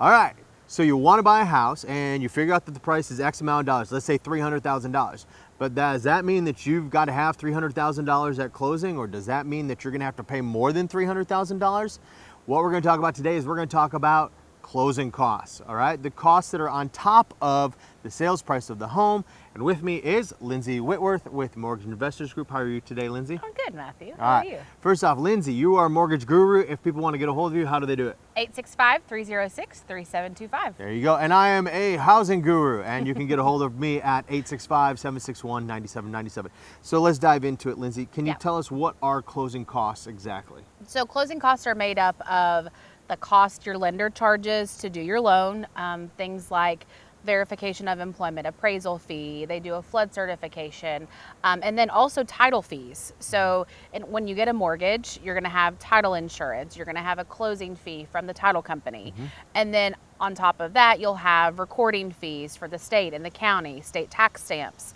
All right, so you want to buy a house and you figure out that the price is X amount of dollars, let's say $300,000. But does that mean that you've got to have $300,000 at closing, or does that mean that you're going to have to pay more than $300,000? What we're going to talk about today is we're going to talk about closing costs, all right? The costs that are on top of the sales price of the home. And with me is Lindsey Whitworth with Mortgage Investors Group. How are you today, Lindsey? I'm good, Matthew. How are you? First off, Lindsey, you are a mortgage guru. If people want to get a hold of you, how do they do it? 865-306-3725. There you go. And I am a housing guru, and you can get a hold of me at 865-761-9797. So let's dive into it, Lindsey. Can you tell us what are closing costs exactly? So closing costs are made up of the cost your lender charges to do your loan, things like verification of employment, appraisal fee, they do a flood certification, and then also title fees. So when you get a mortgage, you're going to have title insurance, you're going to have a closing fee from the title company, and then on top of that, you'll have recording fees for the state and the county, state tax stamps,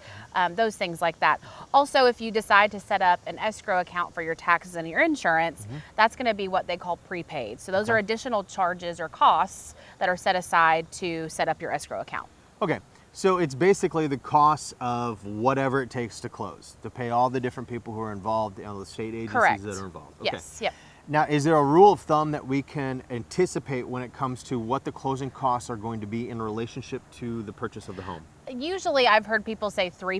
those things like that. Also, if you decide to set up an escrow account for your taxes and your insurance, that's going to be what they call prepaid. So those are additional charges or costs that are set aside to set up your escrow account. Okay, so it's basically the cost of whatever it takes to close, to pay all the different people who are involved, the state agencies that are involved. Okay. Yes, yep. Now, is there a rule of thumb that we can anticipate when it comes to what the closing costs are going to be in relationship to the purchase of the home? Usually I've heard people say 3%,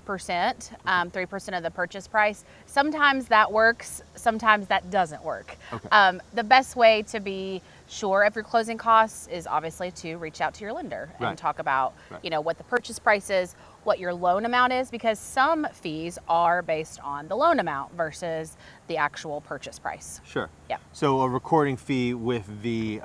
3% of the purchase price. Sometimes that works, sometimes that doesn't work. Okay. The best way to be sure of your closing costs is obviously to reach out to your lender and talk about, what the purchase price is, what your loan amount is, because some fees are based on the loan amount versus the actual purchase price. Sure. Yeah. So a recording fee with the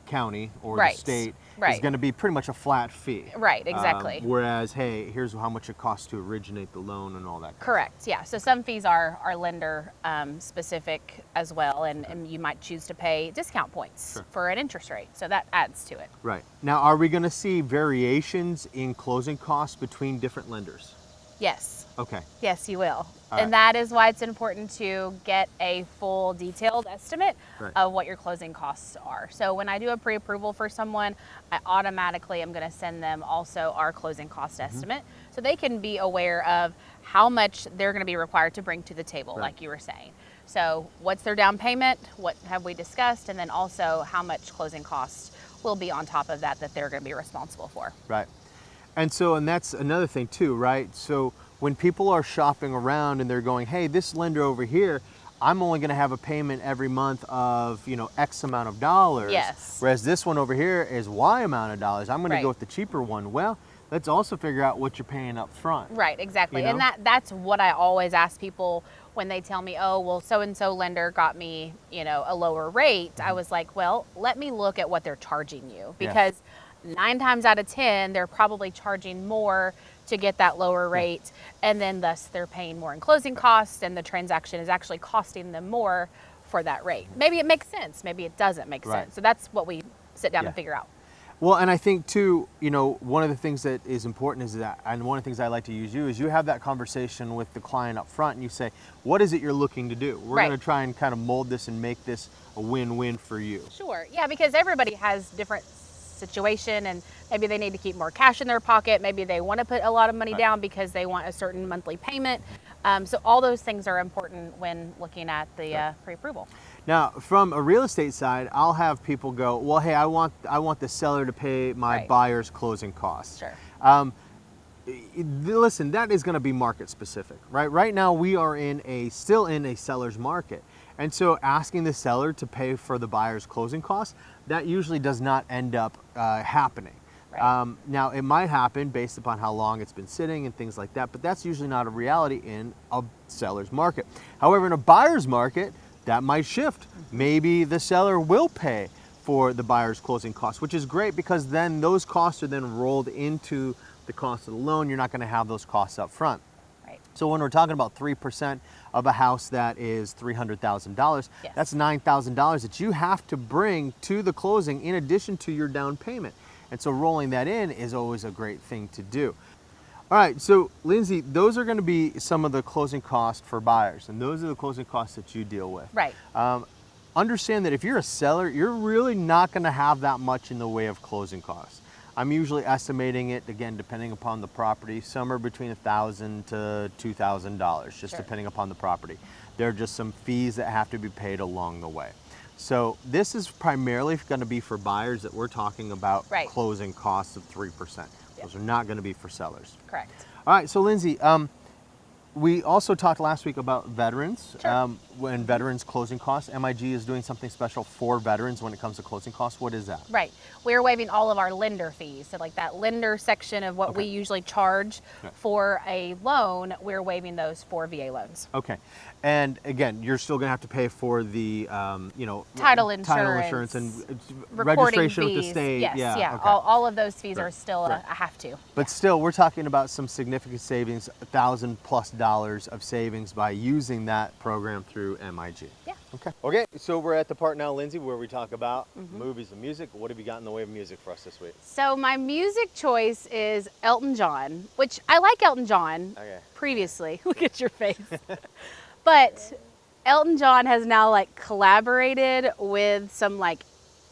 county or the state is going to be pretty much a flat fee. Right, exactly. Whereas, hey, here's how much it costs to originate the loan and all that. Correct, yeah. So some fees are lender specific as well, and you might choose to pay discount points for an interest rate. So that adds to it. Right. Now, are we going to see variations in closing costs between different lenders? Yes. Okay. Yes, you will. And that is why it's important to get a full detailed estimate of what your closing costs are. So when I do a pre-approval for someone, I automatically am going to send them also our closing cost estimate, so they can be aware of how much they're going to be required to bring to the table, like you were saying. So what's their down payment? What have we discussed? And then also how much closing costs will be on top of that they're going to be responsible for. Right. And that's another thing too, right? So when people are shopping around and they're going, hey, this lender over here, I'm only going to have a payment every month of, X amount of dollars. Yes. Whereas this one over here is Y amount of dollars. I'm going to go with the cheaper one. Well, let's also figure out what you're paying up front. Right, exactly. And that's what I always ask people when they tell me, oh, well, so-and-so lender got me, a lower rate. I was like, well, let me look at what they're charging you, because 9 times out of 10, they're probably charging more to get that lower rate, and then thus they're paying more in closing costs, and the transaction is actually costing them more for that rate. Maybe it makes sense, maybe it doesn't make sense. So that's what we sit down and figure out. Well, and I think too, one of the things that is important is that, and one of the things I like to use is you have that conversation with the client up front and you say, what is it you're looking to do? We're going to try and kind of mold this and make this a win-win for you. Sure, yeah, because everybody has different situation, and maybe they need to keep more cash in their pocket, maybe they want to put a lot of money down because they want a certain monthly payment. So all those things are important when looking at the pre-approval. Now, from a real estate side, I'll have people go, well, hey, I want the seller to pay my buyer's closing costs. Sure. Listen, that is going to be market specific, right? Right now we are still in a seller's market. And so asking the seller to pay for the buyer's closing costs, that usually does not end up happening. Right. Now, it might happen based upon how long it's been sitting and things like that, but that's usually not a reality in a seller's market. However, in a buyer's market, that might shift. Maybe the seller will pay for the buyer's closing costs, which is great because then those costs are then rolled into the cost of the loan. You're not going to have those costs up front. So when we're talking about 3% of a house that is $300,000, that's $9,000 that you have to bring to the closing in addition to your down payment. And so rolling that in is always a great thing to do. All right, so Lindsey, those are going to be some of the closing costs for buyers, and those are the closing costs that you deal with. Right. understand that if you're a seller, you're really not going to have that much in the way of closing costs. I'm usually estimating it, again, depending upon the property, somewhere between $1,000 to $2,000, just depending upon the property. There are just some fees that have to be paid along the way. So this is primarily going to be for buyers that we're talking about closing costs of 3%. Those are not going to be for sellers. Correct. All right, so Lindsey, we also talked last week about veterans, when veterans closing costs. MIG is doing something special for veterans when it comes to closing costs. What is that? Right. We're waiving all of our lender fees. So like that lender section of what we usually charge for a loan, we're waiving those for VA loans. Okay. And again, you're still going to have to pay for the, title insurance and recording registration fees. with the state. Yes, Okay. all of those fees are still a have to. But still, we're talking about some significant savings, $1,000+ of savings by using that program through MIG. Yeah. Okay, so we're at the part now, Lindsey, where we talk about movies and music. What have you got in the way of music for us this week? So my music choice is Elton John, which I like Elton John previously. Look at your face. But Elton John has now like collaborated with some like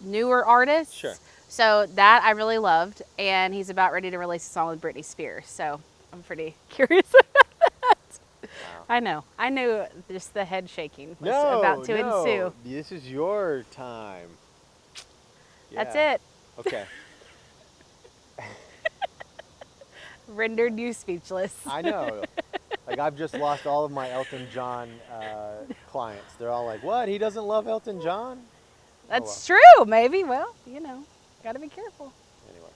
newer artists. Sure. So that I really loved, and he's about ready to release a song with Britney Spears. So I'm pretty curious about that. Wow. I knew just the head shaking was about to ensue. This is your time. Yeah. That's it. Okay. Rendered you speechless. I know. Like, I've just lost all of my Elton John clients. They're all like, what? He doesn't love Elton John? That's true, maybe. Well, got to be careful. Anyway.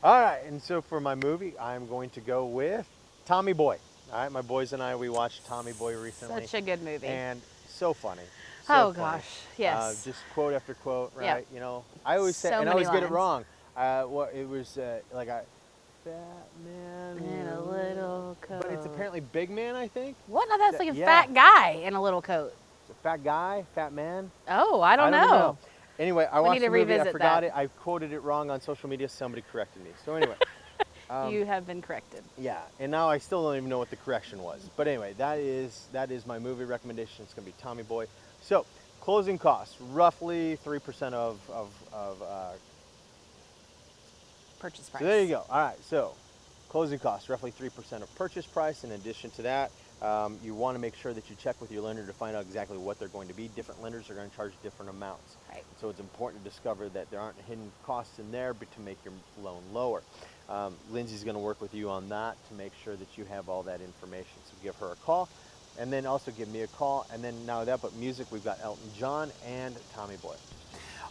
All right, and so for my movie, I'm going to go with Tommy Boy. All right, my boys and I, we watched Tommy Boy recently. Such a good movie. And so funny. So funny. Gosh, yes. Just quote after quote, right? Yep. I always say, so and I always lines. get it wrong. It was like a fat man in a little coat. But it's apparently big man, I think. What? No, that's like a fat guy in a little coat. It's a fat guy, fat man. Oh, I don't know. Anyway, I watched the movie. I forgot that. it. I quoted it wrong on social media. Somebody corrected me. So anyway. You have been corrected. Yeah, and now I still don't even know what the correction was. But anyway, that is my movie recommendation. It's going to be Tommy Boy. So, closing costs, roughly 3% of purchase price. So there you go. All right, so closing costs, roughly 3% of purchase price. In addition to that, you want to make sure that you check with your lender to find out exactly what they're going to be. Different lenders are going to charge different amounts. Right. So it's important to discover that there aren't hidden costs in there to make your loan lower. Lindsey's going to work with you on that to make sure that you have all that information. So give her a call, and then also give me a call. And then now that, but music, we've got Elton John and Tommy Boy.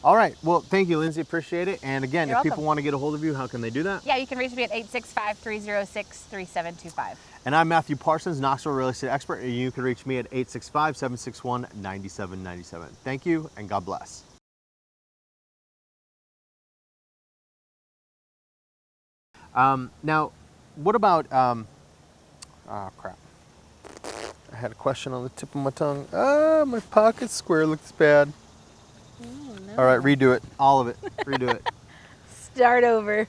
All right. Well, thank you, Lindsey. Appreciate it. And again, if people want to get a hold of you, how can they do that? Yeah, you can reach me at 865-306-3725. And I'm Matthew Parsons, Knoxville real estate expert. And you can reach me at 865-761-9797. Thank you, and God bless. Now, what about, oh crap. I had a question on the tip of my tongue. My pocket square looks bad. Oh, no. All right, redo it. All of it. Redo it. Start over.